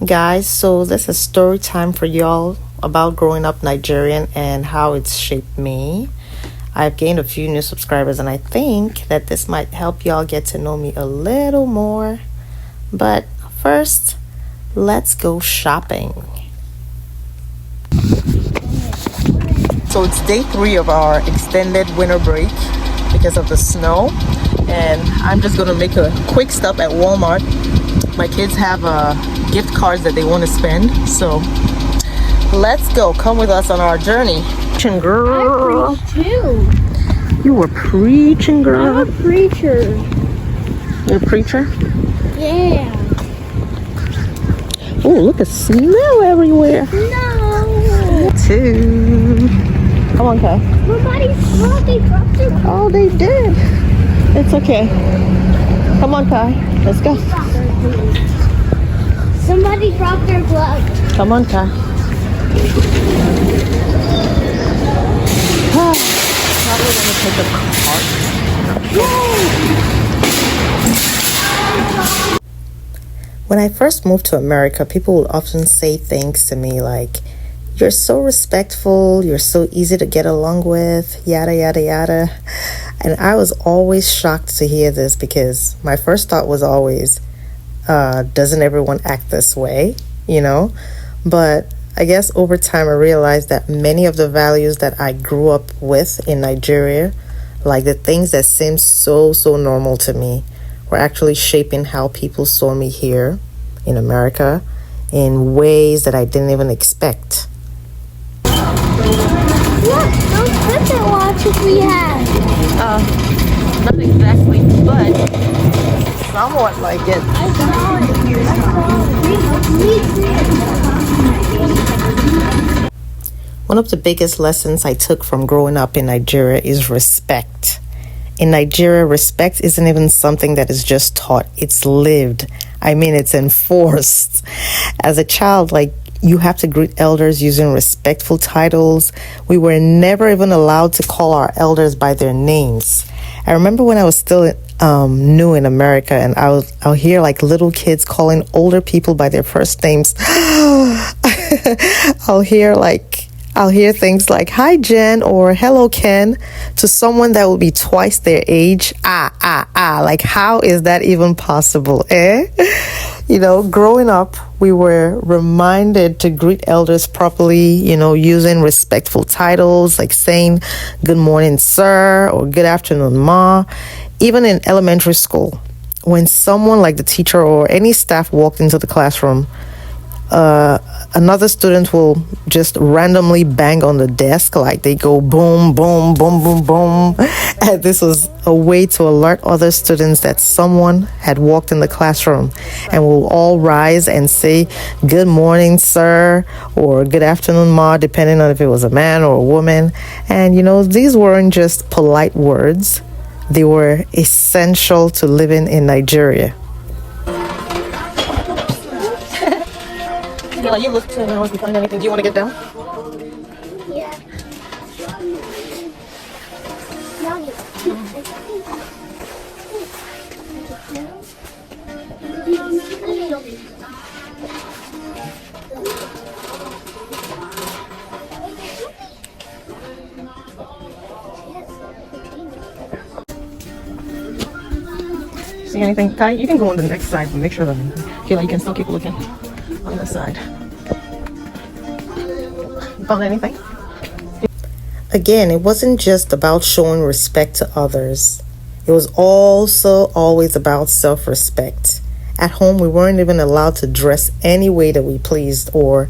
Guys, so this is story time for y'all about growing up Nigerian and how it's shaped me. I've gained a few new subscribers, and I think that this might help y'all get to know me a little more. But first, let's go shopping. So it's day 3 of our extended winter break because of the snow, and I'm just gonna make a quick stop at Walmart. My kids have gift cards that they want to spend, so let's go. Come with us on our journey. Preaching girl. I preach too. You were preaching, girl. I'm a preacher. You're a preacher? Yeah. Oh, look at snow everywhere. No. Two. Come on, Kai. They dropped their car. Oh, they did. It's okay. Come on, Kai. Let's go. Somebody dropped their gloves. Come on, Kai. Probably gonna take a cart. When I first moved to America, people would often say things to me like, "You're so respectful, you're so easy to get along with, yada, yada, yada." And I was always shocked to hear this because my first thought was always, doesn't everyone act this way, But I guess over time I realized that many of the values that I grew up with in Nigeria, like the things that seemed so normal to me, were actually shaping how people saw me here in America in ways that I didn't even expect. Look, those cricket watches we have. Not exactly, but somewhat like it. I saw it. One of the biggest lessons I took from growing up in Nigeria is respect. In Nigeria, respect isn't even something that is just taught, it's lived. I mean, it's enforced. As a child, you have to greet elders using respectful titles. We were never even allowed to call our elders by their names. I remember when I was still new in America, and I'll hear little kids calling older people by their first names. I'll hear things like "Hi Jen" or "Hello Ken" to someone that will be twice their age. How is that even possible, Growing up, we were reminded to greet elders properly, using respectful titles like saying "Good morning, sir" or "Good afternoon, ma." Even in elementary school, when someone like the teacher or any staff walked into the classroom, another student will just randomly bang on the desk, they go boom, boom, boom, boom, boom. And this was a way to alert other students that someone had walked in the classroom, and we'll all rise and say "Good morning, sir," or "Good afternoon, ma," depending on if it was a man or a woman. And these weren't just polite words, they were essential to living in Nigeria. You look to know if you find anything. Do you want to get down? Yeah. See anything? Kai, you can go on the next side and make sure that you can still keep looking on this side. Found anything? Again, it wasn't just about showing respect to others. It was also always about self-respect. At home, we weren't even allowed to dress any way that we pleased or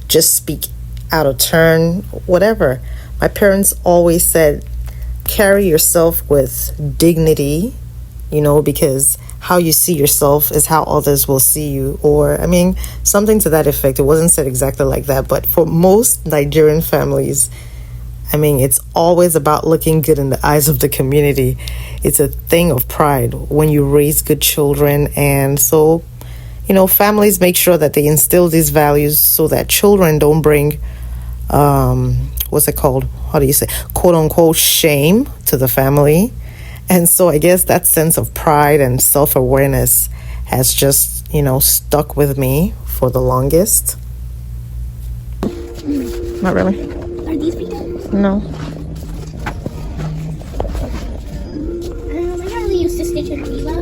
just speak out of turn, whatever. My parents always said, carry yourself with dignity, because how you see yourself is how others will see you, or something to that effect. It wasn't said exactly like that, but for most Nigerian families, it's always about looking good in the eyes of the community. It's a thing of pride when you raise good children, and so families make sure that they instill these values so that children don't bring what's it called, how do you say, quote unquote shame to the family. And so I guess that sense of pride and self-awareness has just, stuck with me for the longest. Not really. Are these peanuts? No. I really used to stitch a Viva.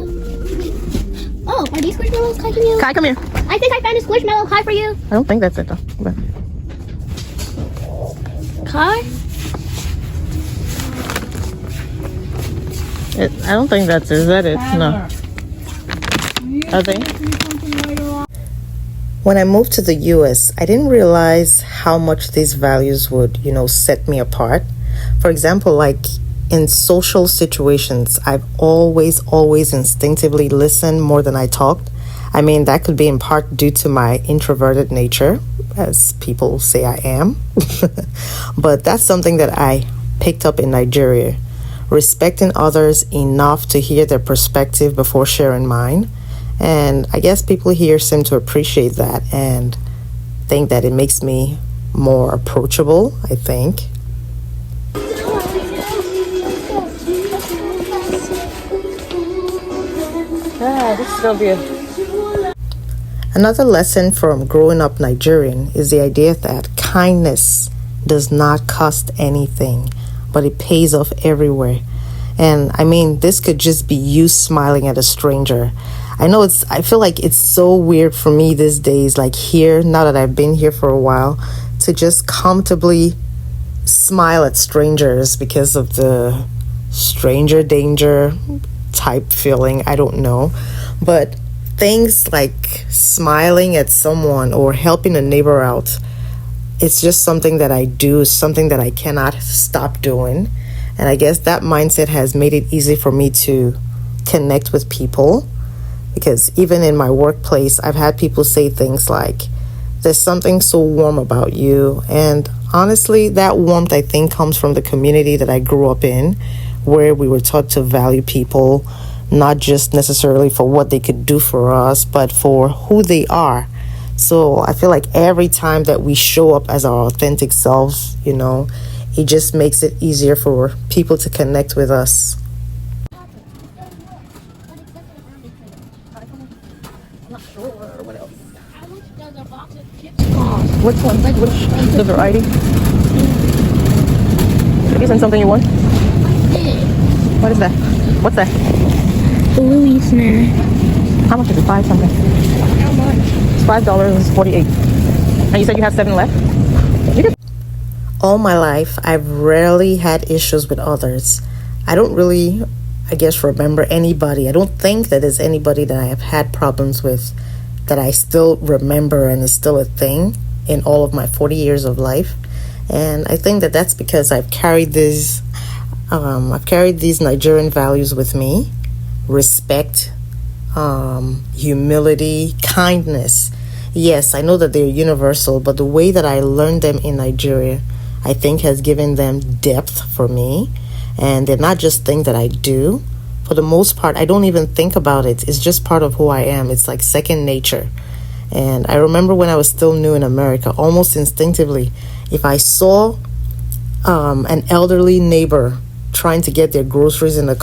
Oh, are these squishmallows? Kai, come here. Kai, come here. I think I found a squishmallow. Kai, for you. I don't think that's it though. But Kai? I don't think that's it. Is that it? No. I think. When I moved to the US, I didn't realize how much these values would, set me apart. For example, like in social situations, I've always instinctively listened more than I talked. I mean, that could be in part due to my introverted nature, as people say I am. But that's something that I picked up in Nigeria. Respecting others enough to hear their perspective before sharing mine. And I guess people here seem to appreciate that and think that it makes me more approachable, I think. This is gonna be Another lesson from growing up Nigerian is the idea that kindness does not cost anything, but it pays off everywhere. And I mean, this could just be you smiling at a stranger. I feel like it's so weird for me these days, like here, now that I've been here for a while, to just comfortably smile at strangers because of the stranger danger type feeling. I don't know. But things like smiling at someone or helping a neighbor out, it's just something that I do, something that I cannot stop doing. And I guess that mindset has made it easy for me to connect with people. Because even in my workplace, I've had people say things like, there's something so warm about you. And honestly, that warmth, I think, comes from the community that I grew up in, where we were taught to value people, not just necessarily for what they could do for us, but for who they are. So I feel like every time that we show up as our authentic selves, it just makes it easier for people to connect with us. Which one? Which the variety? Isn't something you want? What is that? What's that? Bluey snare. How much is it? 5 something. How much? It's $5.48. And you said you have 7 left? All my life, I've rarely had issues with others. I don't really, remember anybody. I don't think that there's anybody that I have had problems with that I still remember and is still a thing in all of my 40 years of life. And I think that that's because I've carried these Nigerian values with me: respect, humility, kindness. Yes, I know that they're universal, but the way that I learned them in Nigeria, I think, has given them depth for me. And they're not just things that I do. For the most part, I don't even think about it. It's just part of who I am. It's like second nature. And I remember when I was still new in America, almost instinctively, if I saw an elderly neighbor trying to get their groceries in the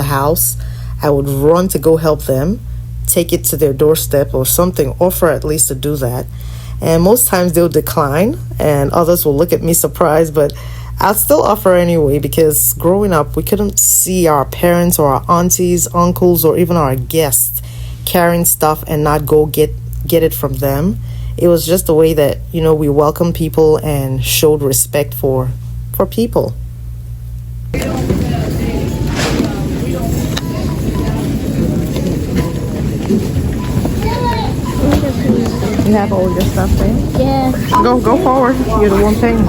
house, I would run to go help them, take it to their doorstep or something, offer at least to do that. And most times they'll decline and others will look at me surprised, but I'll still offer anyway, because growing up, we couldn't see our parents or our aunties, uncles, or even our guests carrying stuff and not go get it from them. It was just the way that, we welcomed people and showed respect for people. You have all your stuff there? Yeah. Go forward. You're the one paying.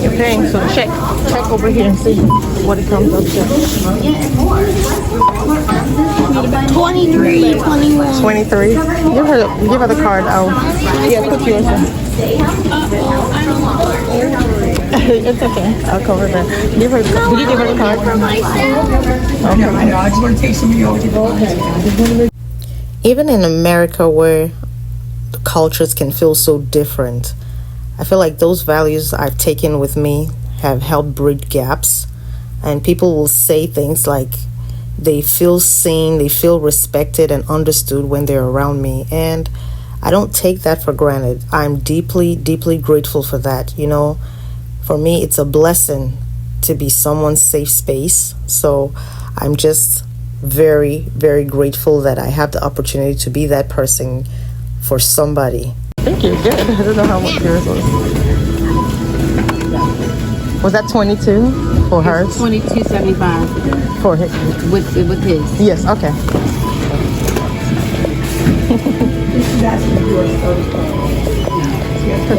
You're paying, so check over here and see what it comes up to. 23, 21. 23. Give her the card. Put yours in. It's okay. I'll cover that. Did you give her the card? Okay. I just want to take some of your Even in America, where the cultures can feel so different, I feel like those values I've taken with me have helped bridge gaps. And people will say things like they feel seen, they feel respected and understood when they're around me. And I don't take that for granted. I'm deeply, deeply grateful for that. You know, for me, it's a blessing to be someone's safe space. So I'm just very, very grateful that I have the opportunity to be that person for somebody. I think you're good. I don't know how much yours was. Was that 22 for hers? $22.75 For his? with his. Yes, okay.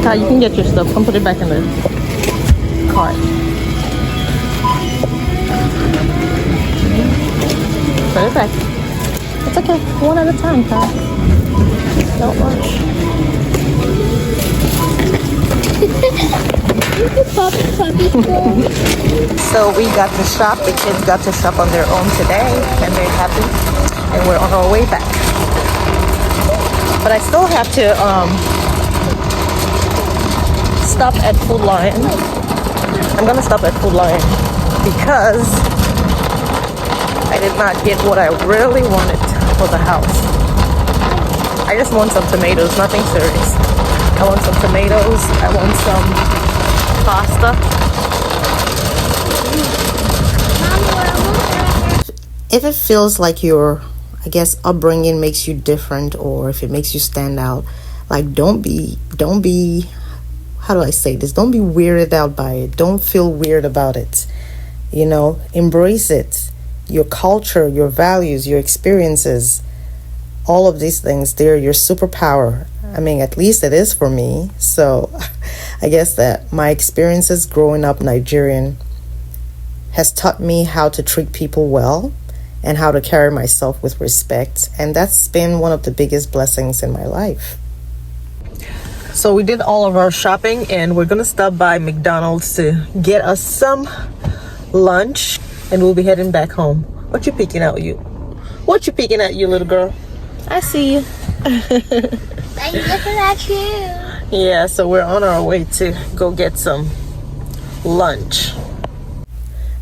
Tata, you can get your stuff. Come put it back in the cart. Put it back. It's okay. One at a time, Ty. Don't rush. So we got to shop. The kids got to shop on their own today, and they're happy. And we're on our way back. But I still have to stop at Food Lion. I'm gonna stop at Food Lion because I did not get what I really wanted for the house. I just want some tomatoes, nothing serious. I want some tomatoes. I want some pasta. If it feels like your, I guess, upbringing makes you different, or if it makes you stand out, like don't be, how do I say this? Don't be weirded out by it. Don't feel weird about it. You know, embrace it. Your culture, your values, your experiences, all of these things, they're your superpower. I mean, at least it is for me. So I guess that my experiences growing up Nigerian has taught me how to treat people well and how to carry myself with respect. And that's been one of the biggest blessings in my life. So we did all of our shopping, and we're gonna stop by McDonald's to get us some lunch, and we'll be heading back home. What you peeking at, you? What you peeking at, you little girl? I see you. I'm looking at you. Yeah, so we're on our way to go get some lunch.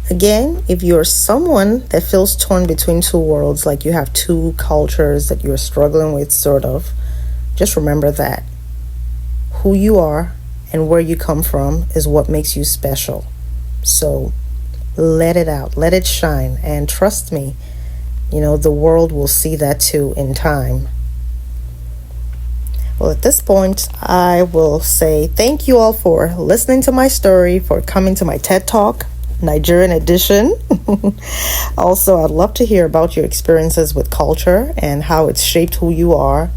Again, if you're someone that feels torn between two worlds, like you have two cultures that you're struggling with, sort of, just remember that who you are and where you come from is what makes you special. So let it out, let it shine, and trust me, you know, the world will see that too in time. Well, at this point, I will say thank you all for listening to my story, for coming to my TED Talk, Nigerian edition. Also, I'd love to hear about your experiences with culture and how it's shaped who you are.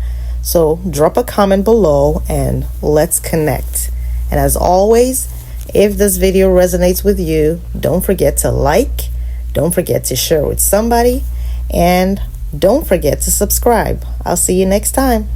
So drop a comment below and let's connect. And as always, if this video resonates with you, don't forget to like, don't forget to share with somebody, and don't forget to subscribe. I'll see you next time.